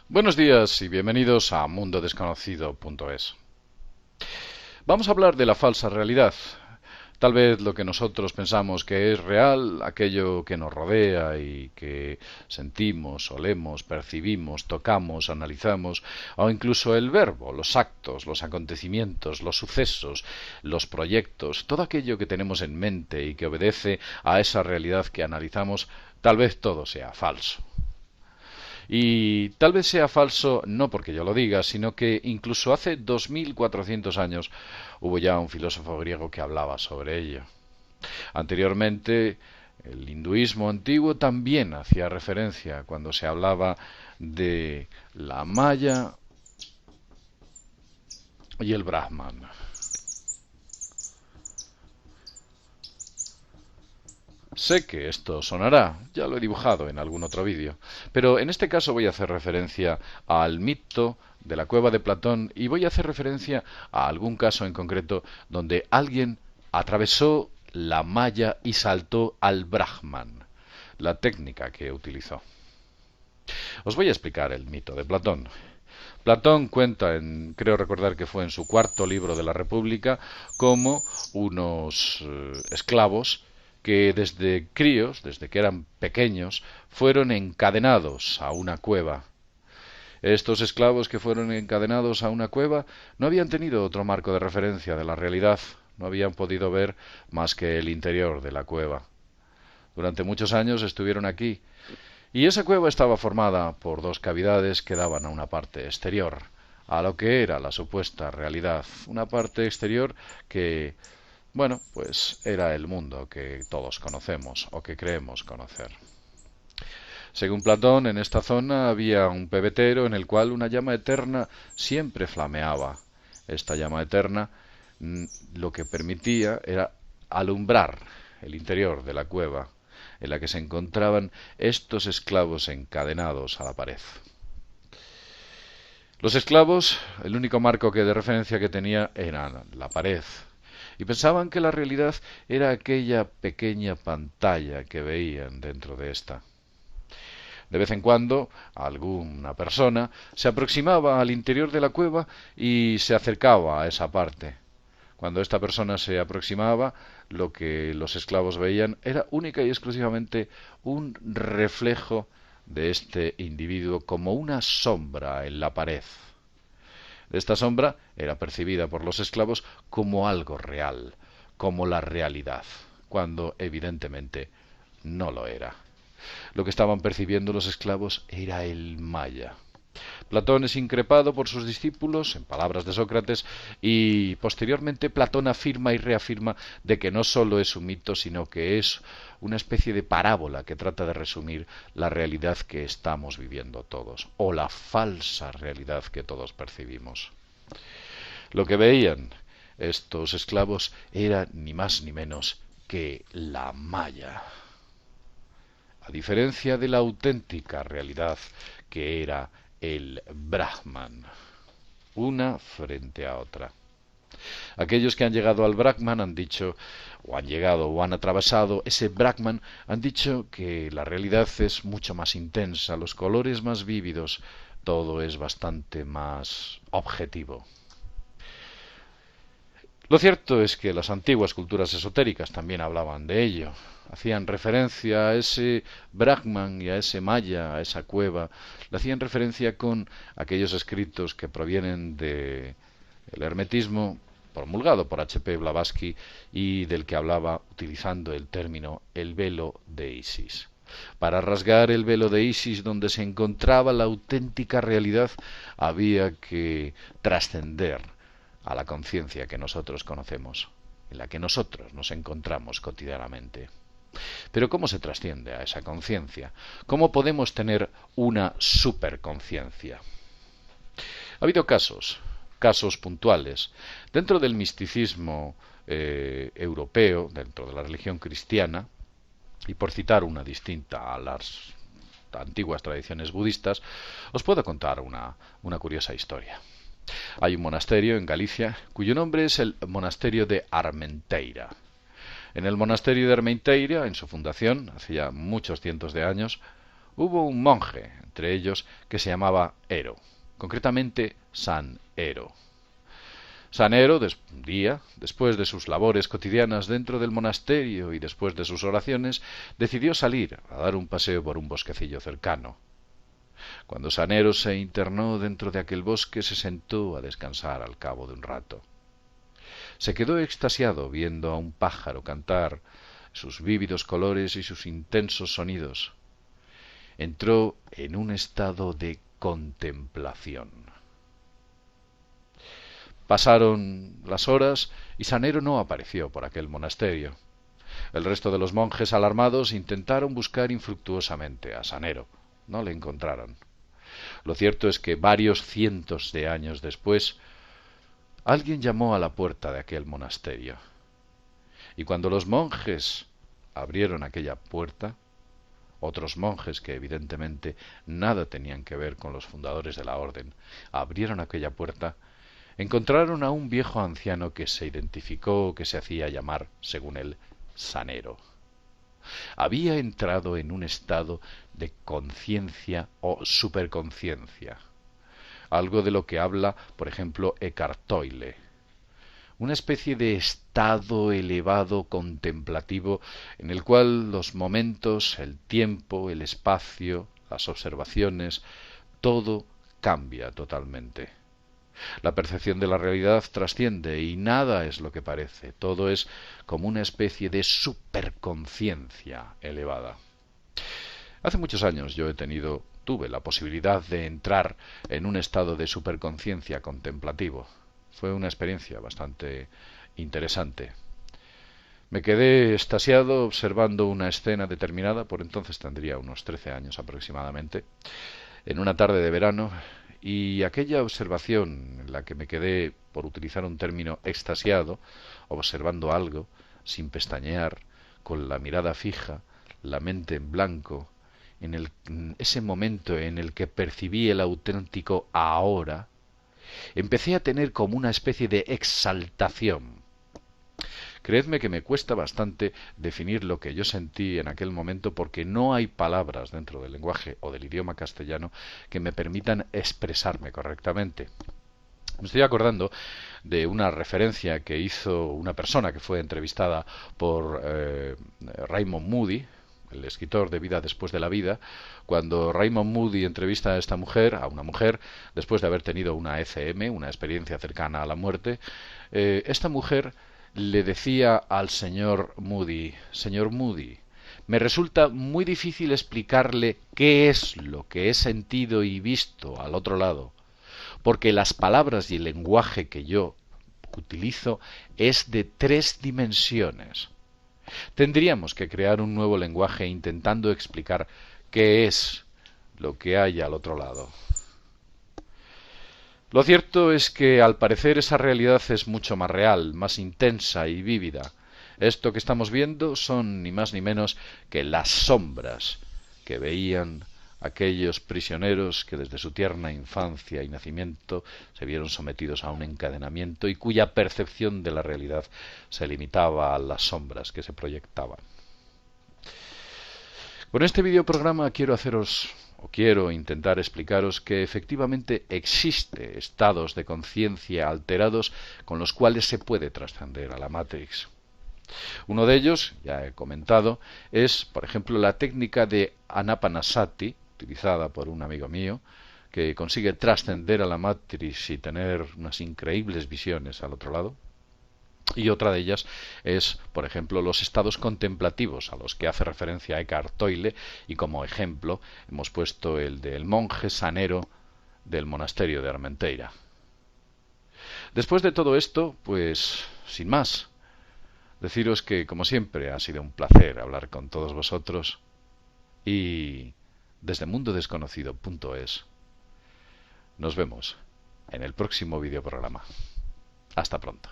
Buenos días y bienvenidos a mundodesconocido.es. Vamos a hablar de la falsa realidad. Tal vez lo que nosotros pensamos que es real, aquello que nos rodea y que sentimos, olemos, percibimos, tocamos, analizamos, o incluso el verbo, los actos, los acontecimientos, los sucesos, los proyectos, todo aquello que tenemos en mente y que obedece a esa realidad que analizamos, tal vez todo sea falso. Y tal vez sea falso no porque yo lo diga, sino que incluso hace 2400 años hubo ya un filósofo griego que hablaba sobre ello. Anteriormente, el hinduismo antiguo también hacía referencia cuando se hablaba de la Maya y el Brahman. Sé que esto sonará, ya lo he dibujado en algún otro vídeo, pero en este caso voy a hacer referencia al mito de la cueva de Platón y voy a hacer referencia a algún caso en concreto donde alguien atravesó la malla y saltó al Brahman, la técnica que utilizó. Os voy a explicar el mito de Platón. Platón cuenta, creo recordar que fue en su cuarto libro de la República, como unos esclavos que desde críos, desde que eran pequeños, fueron encadenados a una cueva. Estos esclavos que fueron encadenados a una cueva no habían tenido otro marco de referencia de la realidad, no habían podido ver más que el interior de la cueva. Durante muchos años estuvieron aquí, y esa cueva estaba formada por dos cavidades que daban a una parte exterior, a lo que era la supuesta realidad, una parte exterior que, bueno, pues era el mundo que todos conocemos o que creemos conocer. Según Platón, en esta zona había un pebetero en el cual una llama eterna siempre flameaba. Esta llama eterna lo que permitía era alumbrar el interior de la cueva en la que se encontraban estos esclavos encadenados a la pared. Los esclavos, el único marco de referencia que tenía era la pared, y pensaban que la realidad era aquella pequeña pantalla que veían dentro de esta. De vez en cuando, alguna persona se aproximaba al interior de la cueva y se acercaba a esa parte. Cuando esta persona se aproximaba, lo que los esclavos veían era única y exclusivamente un reflejo de este individuo como una sombra en la pared. Esta sombra era percibida por los esclavos como algo real, como la realidad, cuando evidentemente no lo era. Lo que estaban percibiendo los esclavos era el Maya. Platón es increpado por sus discípulos, en palabras de Sócrates, y posteriormente Platón afirma y reafirma de que no solo es un mito, sino que es una especie de parábola que trata de resumir la realidad que estamos viviendo todos, o la falsa realidad que todos percibimos. Lo que veían estos esclavos era ni más ni menos que la Maya, a diferencia de la auténtica realidad que era el Brahman, una frente a otra. Aquellos que han llegado al Brahman han dicho, o han llegado o han atravesado ese Brahman, han dicho que la realidad es mucho más intensa, los colores más vívidos, todo es bastante más objetivo. Lo cierto es que las antiguas culturas esotéricas también hablaban de ello. Hacían referencia a ese Brahman y a ese Maya, a esa cueva. Le hacían referencia con aquellos escritos que provienen del hermetismo promulgado por H.P. Blavatsky y del que hablaba utilizando el término el velo de Isis. Para rasgar el velo de Isis donde se encontraba la auténtica realidad había que trascender a la conciencia que nosotros conocemos, en la que nosotros nos encontramos cotidianamente. Pero ¿cómo se trasciende a esa conciencia? ¿Cómo podemos tener una superconciencia? Ha habido casos puntuales. Dentro del misticismo europeo, dentro de la religión cristiana, y por citar una distinta a las antiguas tradiciones budistas, os puedo contar una curiosa historia. Hay un monasterio en Galicia cuyo nombre es el monasterio de Armenteira. En el monasterio de Armenteira, en su fundación, hace ya muchos cientos de años, Hubo un monje entre ellos que se llamaba Ero, concretamente San Ero. San Ero, un día, después de sus labores cotidianas dentro del monasterio y después de sus oraciones, decidió salir a dar un paseo por un bosquecillo cercano. Cuando San Ero se internó dentro de aquel bosque, se sentó a descansar al cabo de un rato. Se quedó extasiado viendo a un pájaro cantar, sus vívidos colores y sus intensos sonidos. Entró en un estado de contemplación. Pasaron las horas y San Ero no apareció por aquel monasterio. El resto de los monjes, alarmados, intentaron buscar infructuosamente a San Ero. No le encontraron. Lo cierto es que varios cientos de años después, alguien llamó a la puerta de aquel monasterio. Y cuando los monjes abrieron aquella puerta, otros monjes que evidentemente nada tenían que ver con los fundadores de la orden, abrieron aquella puerta, encontraron a un viejo anciano que se identificó, que se hacía llamar, según él, San Ero. Había entrado en un estado de conciencia o superconciencia, algo de lo que habla, por ejemplo, Eckhart Tolle, una especie de estado elevado contemplativo en el cual los momentos, el tiempo, el espacio, las observaciones, todo cambia totalmente. La percepción de la realidad trasciende y nada es lo que parece, todo es como una especie de superconciencia elevada. Hace muchos años tuve la posibilidad de entrar en un estado de superconciencia contemplativo. Fue una experiencia bastante interesante. Me quedé extasiado observando una escena determinada, por entonces tendría unos 13 años aproximadamente, en una tarde de verano, y aquella observación en la que me quedé, por utilizar un término, extasiado, observando algo, sin pestañear, con la mirada fija, la mente en blanco, en ese momento en el que percibí el auténtico ahora, empecé a tener como una especie de exaltación. Creedme que me cuesta bastante definir lo que yo sentí en aquel momento porque no hay palabras dentro del lenguaje o del idioma castellano que me permitan expresarme correctamente. Me estoy acordando de una referencia que hizo una persona que fue entrevistada por Raymond Moody, el escritor de Vida después de la vida, cuando Raymond Moody entrevista a esta mujer, a una mujer, después de haber tenido una ECM, una experiencia cercana a la muerte, esta mujer le decía al señor Moody, señor Moody, me resulta muy difícil explicarle qué es lo que he sentido y visto al otro lado, porque las palabras y el lenguaje que yo utilizo es de 3 dimensiones. Tendríamos que crear un nuevo lenguaje intentando explicar qué es lo que hay al otro lado. Lo cierto es que al parecer esa realidad es mucho más real, más intensa y vívida. Esto que estamos viendo son ni más ni menos que las sombras que veían aquellos prisioneros que desde su tierna infancia y nacimiento se vieron sometidos a un encadenamiento y cuya percepción de la realidad se limitaba a las sombras que se proyectaban. Con este videoprograma quiero intentar explicaros que efectivamente existe estados de conciencia alterados con los cuales se puede trascender a la Matrix. Uno de ellos, ya he comentado, es, por ejemplo, la técnica de Anapanasati, utilizada por un amigo mío, que consigue trascender a la Matrix y tener unas increíbles visiones al otro lado. Y otra de ellas es, por ejemplo, los estados contemplativos a los que hace referencia Eckhart Tolle, y como ejemplo hemos puesto el del monje San Ero del monasterio de Armenteira. Después de todo esto, pues, sin más, deciros que, como siempre, ha sido un placer hablar con todos vosotros y desde mundodesconocido.es nos vemos en el próximo videoprograma. Hasta pronto.